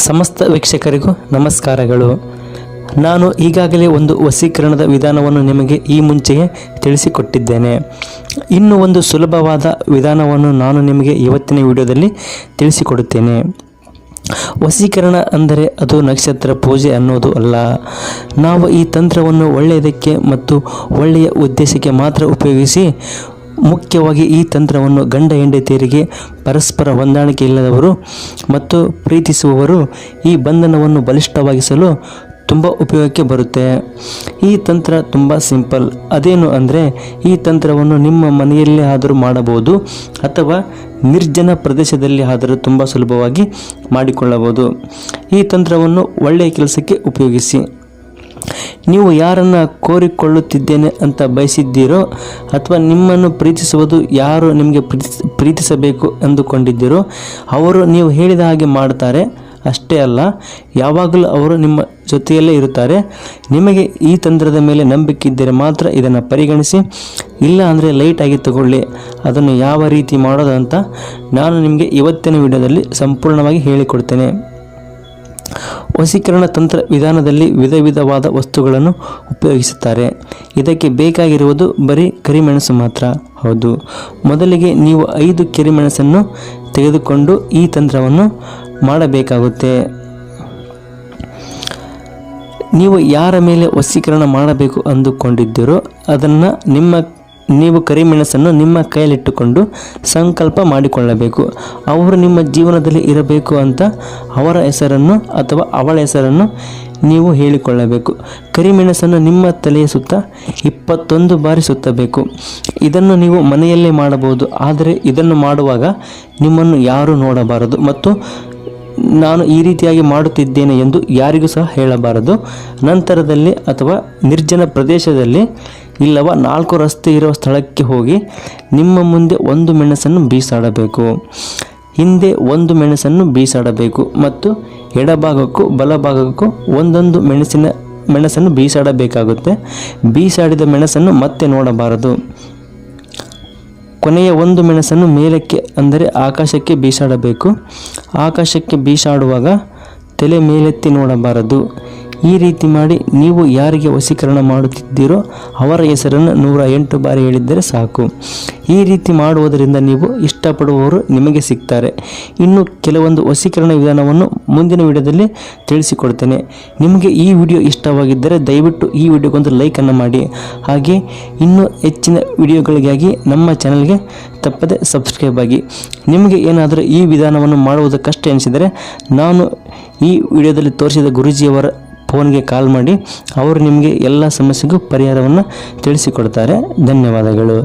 ಸಮಸ್ತ ವೀಕ್ಷಕರಿಗೂ ನಮಸ್ಕಾರಗಳು. ನಾನು ಈಗಾಗಲೇ ಒಂದು ವಶೀಕರಣದ ವಿಧಾನವನ್ನು ನಿಮಗೆ ಈ ಮುಂಚೆಯೇ ತಿಳಿಸಿಕೊಟ್ಟಿದ್ದೇನೆ. ಇನ್ನು ಒಂದು ಸುಲಭವಾದ ವಿಧಾನವನ್ನು ನಾನು ನಿಮಗೆ ಇವತ್ತಿನ ವಿಡಿಯೋದಲ್ಲಿ ತಿಳಿಸಿಕೊಡುತ್ತೇನೆ. ವಶೀಕರಣ ಅಂದರೆ ಅದು ನಕ್ಷತ್ರ ಪೂಜೆ ಅನ್ನೋದು ಅಲ್ಲ. ನಾವು ಈ ತಂತ್ರವನ್ನು ಒಳ್ಳೆಯದಕ್ಕೆ ಮತ್ತು ಒಳ್ಳೆಯ ಉದ್ದೇಶಕ್ಕೆ ಮಾತ್ರ ಉಪಯೋಗಿಸಿ, ಮುಖ್ಯವಾಗಿ ಈ ತಂತ್ರವನ್ನು ಗಂಡ ಹೆಂಡತಿಯರಿಗೆ, ಪರಸ್ಪರ ಹೊಂದಾಣಿಕೆ ಇಲ್ಲದವರು ಮತ್ತು ಪ್ರೀತಿಸುವವರು ಈ ಬಂಧನವನ್ನು ಬಲಿಷ್ಠವಾಗಿಸಲು ತುಂಬ ಉಪಯೋಗಕ್ಕೆ ಬರುತ್ತೆ. ಈ ತಂತ್ರ ತುಂಬ ಸಿಂಪಲ್. ಅದೇನು ಅಂದರೆ, ಈ ತಂತ್ರವನ್ನು ನಿಮ್ಮ ಮನೆಯಲ್ಲೇ ಆದರೂ ಮಾಡಬಹುದು ಅಥವಾ ನಿರ್ಜನ ಪ್ರದೇಶದಲ್ಲಿ ಆದರೂ ತುಂಬ ಸುಲಭವಾಗಿ ಮಾಡಿಕೊಳ್ಳಬಹುದು. ಈ ತಂತ್ರವನ್ನು ಒಳ್ಳೆಯ ಕೆಲಸಕ್ಕೆ ಉಪಯೋಗಿಸಿ. ನೀವು ಯಾರನ್ನು ಕೋರಿಕೊಳ್ಳುತ್ತಿದ್ದೇನೆ ಅಂತ ಬಯಸಿದ್ದೀರೋ ಅಥವಾ ನಿಮ್ಮನ್ನು ಪ್ರೀತಿಸುವುದು ಯಾರು ನಿಮಗೆ ಪ್ರೀತಿಸಬೇಕು ಎಂದುಕೊಂಡಿದ್ದೀರೋ ಅವರು ನೀವು ಹೇಳಿದ ಹಾಗೆ ಮಾಡ್ತಾರೆ. ಅಷ್ಟೇ ಅಲ್ಲ, ಯಾವಾಗಲೂ ಅವರು ನಿಮ್ಮ ಜೊತೆಯಲ್ಲೇ ಇರುತ್ತಾರೆ. ನಿಮಗೆ ಈ ತಂತ್ರದ ಮೇಲೆ ನಂಬಿಕೆ ಇದ್ದರೆ ಮಾತ್ರ ಇದನ್ನು ಪರಿಗಣಿಸಿ, ಇಲ್ಲ ಅಂದರೆ ಲೈಟಾಗಿ ತಗೊಳ್ಳಿ. ಅದನ್ನು ಯಾವ ರೀತಿ ಮಾಡೋದು ಅಂತ ನಾನು ನಿಮಗೆ ಇವತ್ತಿನ ವಿಡಿಯೋದಲ್ಲಿ ಸಂಪೂರ್ಣವಾಗಿ ಹೇಳಿಕೊಡ್ತೇನೆ. ವಶೀಕರಣ ತಂತ್ರ ವಿಧಾನದಲ್ಲಿ ವಿಧ ವಿಧವಾದ ವಸ್ತುಗಳನ್ನು ಉಪಯೋಗಿಸುತ್ತಾರೆ. ಇದಕ್ಕೆ ಬೇಕಾಗಿರುವುದು ಬರೀ ಕರಿಮೆಣಸು ಮಾತ್ರ. ಹೌದು, ಮೊದಲಿಗೆ ನೀವು 5 ಕರಿಮೆಣಸನ್ನು ತೆಗೆದುಕೊಂಡು ಈ ತಂತ್ರವನ್ನು ಮಾಡಬೇಕಾಗುತ್ತೆ. ನೀವು ಯಾರ ಮೇಲೆ ವಶೀಕರಣ ಮಾಡಬೇಕು ಅಂದುಕೊಂಡಿದ್ದೀರೋ ಅದನ್ನು ನೀವು ಕರಿಮೆಣಸನ್ನು ನಿಮ್ಮ ಕೈಯಲ್ಲಿಟ್ಟುಕೊಂಡು ಸಂಕಲ್ಪ ಮಾಡಿಕೊಳ್ಳಬೇಕು. ಅವರು ನಿಮ್ಮ ಜೀವನದಲ್ಲಿ ಇರಬೇಕು ಅಂತ ಅವರ ಹೆಸರನ್ನು ಅಥವಾ ಅವಳ ಹೆಸರನ್ನು ನೀವು ಹೇಳಿಕೊಳ್ಳಬೇಕು. ಕರಿಮೆಣಸನ್ನು ನಿಮ್ಮ ತಲೆಯ ಸುತ್ತ 21 ಬಾರಿ ಸುತ್ತಬೇಕು. ಇದನ್ನು ನೀವು ಮನೆಯಲ್ಲೇ ಮಾಡಬಹುದು, ಆದರೆ ಇದನ್ನು ಮಾಡುವಾಗ ನಿಮ್ಮನ್ನು ಯಾರೂ ನೋಡಬಾರದು ಮತ್ತು ನಾನು ಈ ರೀತಿಯಾಗಿ ಮಾಡುತ್ತಿದ್ದೇನೆ ಎಂದು ಯಾರಿಗೂ ಸಹ ಹೇಳಬಾರದು. ನಂತರದಲ್ಲಿ ಅಥವಾ ನಿರ್ಜನ ಪ್ರದೇಶದಲ್ಲಿ ಇಲ್ಲವ 4 ರಸ್ತೆ ಇರುವ ಸ್ಥಳಕ್ಕೆ ಹೋಗಿ ನಿಮ್ಮ ಮುಂದೆ 1 ಮೆಣಸನ್ನು ಬೀಸಾಡಬೇಕು, ಹಿಂದೆ 1 ಮೆಣಸನ್ನು ಬೀಸಾಡಬೇಕು ಮತ್ತು ಎಡಭಾಗಕ್ಕೂ ಬಲಭಾಗಕ್ಕೂ ಒಂದೊಂದು ಮೆಣಸನ್ನು ಬೀಸಾಡಬೇಕಾಗುತ್ತೆ. ಬೀಸಾಡಿದ ಮೆಣಸನ್ನು ಮತ್ತೆ ನೋಡಬಾರದು. ಕೊನೆಯ 1 ಮೆಣಸನ್ನು ಮೇಲಕ್ಕೆ ಅಂದರೆ ಆಕಾಶಕ್ಕೆ ಬೀಸಾಡಬೇಕು. ಆಕಾಶಕ್ಕೆ ಬೀಸಾಡುವಾಗ ತಲೆ ಮೇಲೆತ್ತಿ ನೋಡಬಾರದು. ಈ ರೀತಿ ಮಾಡಿ ನೀವು ಯಾರಿಗೆ ವಶೀಕರಣ ಮಾಡುತ್ತಿದ್ದೀರೋ ಅವರ ಹೆಸರನ್ನು 108 ಬಾರಿ ಹೇಳಿದ್ದರೆ ಸಾಕು. ಈ ರೀತಿ ಮಾಡುವುದರಿಂದ ನೀವು ಇಷ್ಟಪಡುವವರು ನಿಮಗೆ ಸಿಗ್ತಾರೆ. ಇನ್ನು ಕೆಲವೊಂದು ವಶೀಕರಣ ವಿಧಾನವನ್ನು ಮುಂದಿನ ವಿಡಿಯೋದಲ್ಲಿ ತಿಳಿಸಿಕೊಡ್ತೇನೆ. ನಿಮಗೆ ಈ ವಿಡಿಯೋ ಇಷ್ಟವಾಗಿದ್ದರೆ ದಯವಿಟ್ಟು ಈ ವಿಡಿಯೋಗೊಂದು ಲೈಕನ್ನು ಮಾಡಿ. ಹಾಗೆ ಇನ್ನೂ ಹೆಚ್ಚಿನ ವಿಡಿಯೋಗಳಿಗಾಗಿ ನಮ್ಮ ಚಾನಲ್ಗೆ ತಪ್ಪದೆ ಸಬ್ಸ್ಕ್ರೈಬ್ ಆಗಿ. ನಿಮಗೆ ಏನಾದರೂ ಈ ವಿಧಾನವನ್ನು ಮಾಡುವುದಕ್ಕಷ್ಟೇ ಅನಿಸಿದರೆ ನಾನು ಈ ವಿಡಿಯೋದಲ್ಲಿ ತೋರಿಸಿದ ಗುರೂಜಿಯವರ ಫೋನ್ಗೆ ಕಾಲ್ ಮಾಡಿ ಅವರು ನಿಮಗೆ ಎಲ್ಲ ಸಮಸ್ಯೆಗೂ ಪರಿಹಾರವನ್ನು ತಿಳಿಸಿಕೊಡ್ತಾರೆ. ಧನ್ಯವಾದಗಳು.